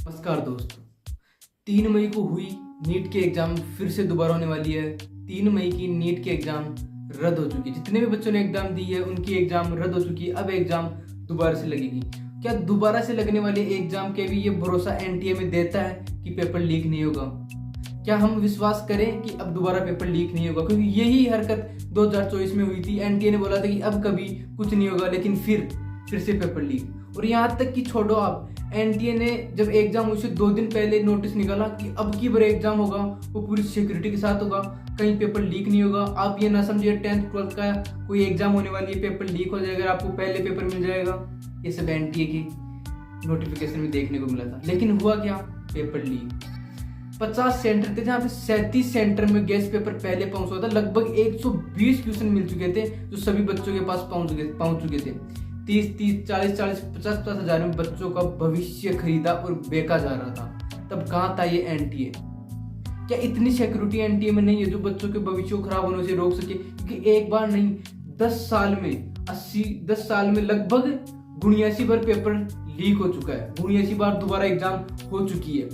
नमस्कार दोस्तों। 3 मई को हुई नीट के एग्जाम फिर से दोबारा होने वाली है। 3 मई की नीट के एग्जाम रद्द हो चुकी है। जितने भी बच्चों ने एग्जाम दी है उनकी एग्जाम रद्द हो चुकी है। अब एग्जाम दोबारा से लगेगी। क्या दोबारा से लगने वाले एग्जाम के भी ये भरोसा एनटीए में देता है कि पेपर लीक नहीं होगा? क्या हम विश्वास करें कि अब दोबारा पेपर लीक नहीं होगा? क्योंकि यही हरकत 2024 में हुई थी। एनटीए ने बोला था कि अब कभी कुछ नहीं होगा, लेकिन फिर से पेपर लीक। और यहाँ तक कि छोड़ो, आप एनटीए ने जब एग्जाम हुई से 2 दिन पहले नोटिस निकाला कि अब की बार एग्जाम होगा वो पूरी सिक्योरिटी के साथ होगा, कहीं पेपर लीक नहीं होगा। आप ये ना समझिए 10th 12th का कोई एग्जाम होने वाली है, पेपर लीक हो जाएगा, आपको पहले पेपर मिल जाएगा। ये सब एनटीए की नोटिफिकेशन में देखने को मिला था। लेकिन हुआ क्या? Paper leak. 50 सेंटर थे जहाँ पे 37 सेंटर में गेस्ट पेपर पहले पहुंच हुआ था। लगभग 120 क्वेश्चन मिल चुके थे जो सभी बच्चों के पास पहुंच चुके थे। 30 40 50 हजार में बच्चों का भविष्य खरीदा और बेचा जा रहा था। तब कहाँ था ये एनटीए? क्या इतनी सिक्योरिटी एनटीए में नहीं है जो बच्चों के भविष्य को खराब होने से रोक सके? क्योंकि एक बार नहीं, 10 साल में लगभग 79 बार पेपर लीक हो चुका है। 79 बार दोबारा एग्जाम हो चुकी है।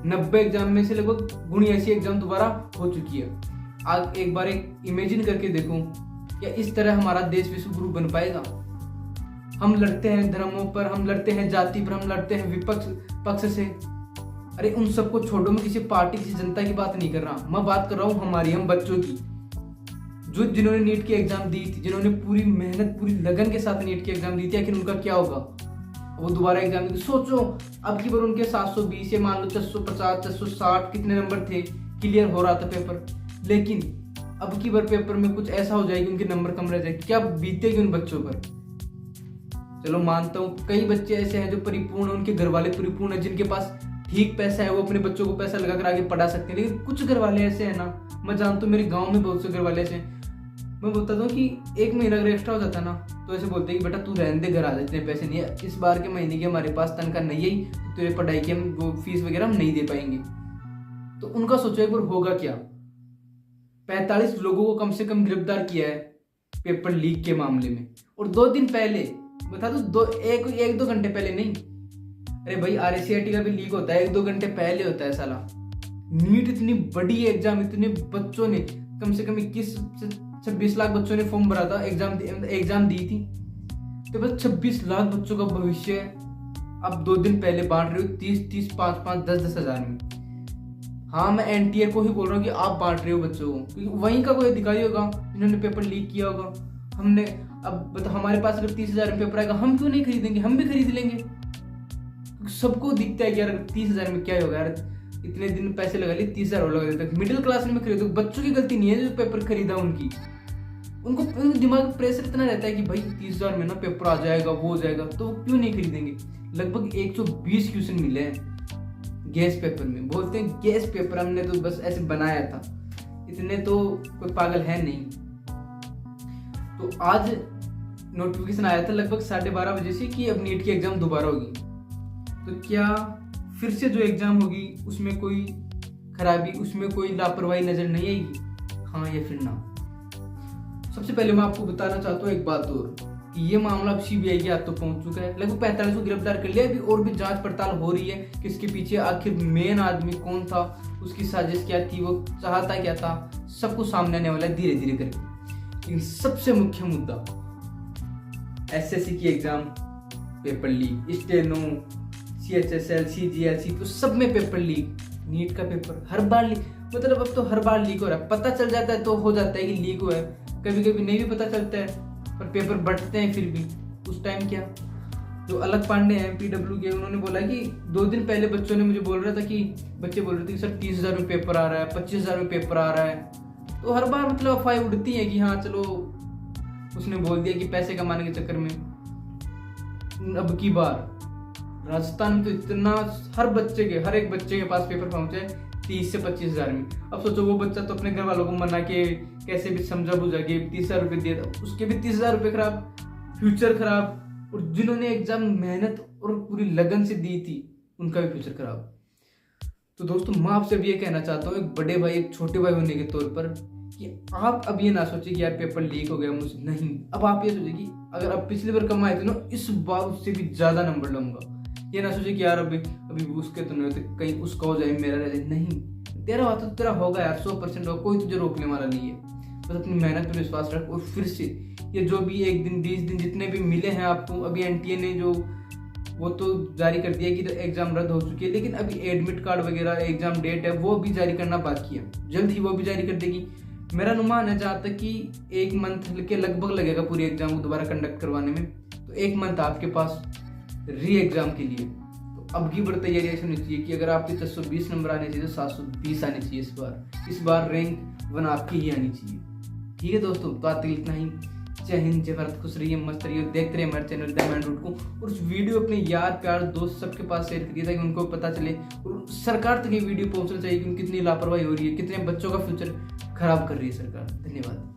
90 एग्जाम में से लगभग 79 एग्जाम दोबारा हो चुकी है। आज एक बार इमेजिन करके देखो, क्या इस तरह हमारा देश विश्व गुरु बन पाएगा? हम लड़ते हैं धर्मों पर, हम लड़ते हैं जाति पर, हम लड़ते हैं विपक्ष पक्ष से। अरे उन सबको छोड़ो, मैं किसी पार्टी किसी जनता की बात नहीं कर रहा। मैं बात कर रहा हूँ हम बच्चों की, जिन्होंने नीट की एग्जाम दी थी, जिन्होंने पूरी मेहनत पूरी लगन के साथ नीट की एग्जाम दी थी। आखिर उनका क्या होगा? वो दोबारा एग्जाम दी। सोचो, अब की बार उनके 720 या मान लो 450 460 कितने नंबर थे, क्लियर हो रहा था पेपर। लेकिन अब की बार पेपर में कुछ ऐसा हो जाएगी, उनके नंबर कम रह जाएंगे। क्या बीतेगी उन बच्चों पर? चलो मानता हूँ कई बच्चे ऐसे हैं जो परिपूर्ण है, उनके घर वाले परिपूर्ण है, जिनके पास ठीक पैसा है, वो अपने बच्चों को पैसा लगाकर आगे पढ़ा सकते हैं। लेकिन कुछ घर वाले ऐसे हैं ना, मैं जानता हूँ मेरे गांव में बहुत से घर वाले ऐसे हैं। मैं बोलता था कि 1 महीना अगर एक्स्ट्रा हो जाता ना तो ऐसे बोलते हैं कि बेटा तू रहने दे, घर आ जा, इतने पैसे नहीं है इस बार के महीने की, हमारे पास तनख्वाह नहीं है, तो तेरे पढ़ाई की हम वो फीस वगैरह हम नहीं दे पाएंगे। तो उनका सोचो एक बार होगा क्या। 45 लोगों को कम से कम गिरफ्तार किया है पेपर लीक के मामले में। और 2 दिन पहले बता दो, एक दो घंटे पहले नहीं। अरे भाई आरएससीआईटी का भी लीक होता है 1-2 घंटे पहले होता है साला। नीट इतनी बड़ी एग्जाम, इतने बच्चों ने, कम से कम 21 से 26 लाख बच्चों ने फॉर्म भरा था, एग्जाम दी थी। तो बस 26 लाख बच्चों का भविष्य अब 2 दिन पहले बांट रहे हो 30 5 10 हजार में। हाँ, मैं एनटीए को ही बोल रहा हूँ कि आप बांट रहे हो बच्चों को, क्योंकि वहीं का कोई अधिकारी होगा जिन्होंने पेपर लीक किया होगा। हमने अब हमारे पास अगर 30,000 में पेपर आएगा, हम क्यों नहीं खरीदेंगे? हम भी खरीद लेंगे। सबको दिखता है कि यार 30,000 में क्या होगा, यार इतने दिन पैसे लगा लिए, 30,000 और लगा देते। मिडिल क्लास में खरीदो। बच्चों की गलती नहीं है जो पेपर खरीदा, उनको दिमाग प्रेशर इतना रहता है कि भाई 30,000 में ना पेपर आ जाएगा, वो हो जाएगा, तो वो क्यों नहीं खरीदेंगे। लगभग 120 क्वेश्चन मिले हैं गैस पेपर में। बोलते हैं गैस पेपर हमने तो बस ऐसे बनाया था, इतने तो कोई पागल है नहीं। तो आज नोटिफिकेशन आया था लगभग 12:30 बजे से कि अब नीट की एग्जाम दोबारा होगी। तो क्या फिर से जो एग्जाम होगी उसमें कोई खराबी, उसमें कोई लापरवाही नजर नहीं आएगी? हाँ या फिर ना? सबसे पहले मैं आपको बताना चाहता हूँ एक बात और, कि ये मामला अब सीबीआई के हाथ तो पहुंच चुका है। लगभग 45 को गिरफ्तार कर लिया। अभी और भी जांच पड़ताल हो रही है कि इसके पीछे आखिर मेन आदमी कौन था, उसकी साजिश क्या थी, वो चाहता क्या था, सब कुछ सामने आने वाला है धीरे धीरे करके। लेकिन सबसे मुख्य मुद्दा, एसएससी की exam paper leak, steno, CHSL, CGL, तो सब में पेपर लीक। नीट का पेपर हर बार लीक, मतलब अब तो हर बार लीक हो रहा है। पता चल जाता है तो हो जाता है कि लीक हुआ है, कभी कभी नहीं भी पता चलता है, पर पेपर बढ़ते हैं फिर भी। उस टाइम क्या, जो अलग पांडे हैं पीडब्ल्यू के, उन्होंने बोला कि 2 दिन पहले बच्चों ने मुझे बोल रहा था कि बच्चे बोल रहे थे कि सर 30,000 में पेपर आ रहा है, 25,000 में पेपर आ रहा है। तो हर बार मतलब अफवाह उड़ती है कि हाँ चलो उसने बोल दिया कि पैसे कमाने के चक्कर में। अब की बार राजस्थान में तो इतना हर एक बच्चे के पास पेपर पहुंचे 30 से 25,000 में। अब सोचो वो बच्चा तो अपने घर वालों को मना के कैसे भी समझा बुझा के 30,000 रुपये दिया था, उसके भी 30,000 रुपये खराब, फ्यूचर खराब। और जिन्होंने एग्जाम मेहनत और पूरी लगन से दी थी उनका भी फ्यूचर खराब। तो दोस्तों मैं आपसे अब ये कहना चाहता हूँ, एक बड़े भाई एक छोटे भाई होने के तौर पर, कि आप अब ये ना सोचिए कि यार पेपर लीक हो गया मुझसे, नहीं। अब आप ये सोचिए कि अगर आप पिछली बार कमाए थे ना, इस बार उससे भी ज्यादा नंबर लाऊंगा। ये ना सोचे कि यार अभी उसके तो नहीं होते, कहीं उसका हो जाए मेरा रह जाए। नहीं, तेरा होता तो तेरा होगा यार, 100% होगा, कोई तुझे रोकने वाला नहीं है। बस अपनी मेहनत पर विश्वास रख। और फिर से ये जो भी 1 दिन 20 दिन जितने भी मिले हैं आपको, अभी एनटीए ने जो वो तो जारी कर दिया कि एग्जाम रद्द हो चुकी है, लेकिन अभी एडमिट कार्ड वगैरह एग्जाम डेट है वो भी जारी करना बाकी है, जल्द ही वो भी जारी कर देगी। मेरा अनुमान है जहाँ तक कि 1 मंथ के लगभग लगेगा पूरी एग्जाम को दोबारा कंडक्ट करवाने में। तो 1 मंथ आपके पास री एग्जाम के लिए। तो अब की बड़ी तैयारी ऐसी होनी चाहिए कि अगर आपके 620 नंबर आने चाहिए तो 720 आने चाहिए इस बार रैंक 1 आपकी ही आनी चाहिए। ठीक है दोस्तों, तो आज तक इतना ही। जय हिंद, जय भारत, खुश रहिए, मस्त रहिए, देखते रहिए हमारे चैनल द मैन रूट को। और उस वीडियो अपने यार प्यार दोस्त सबके पास शेयर करिए ताकि उनको पता चले और सरकार तक ये वीडियो पहुंचना चाहिए कि कितनी लापरवाही हो रही है, कितने बच्चों का फ्यूचर खराब कर रही है सरकार। धन्यवाद।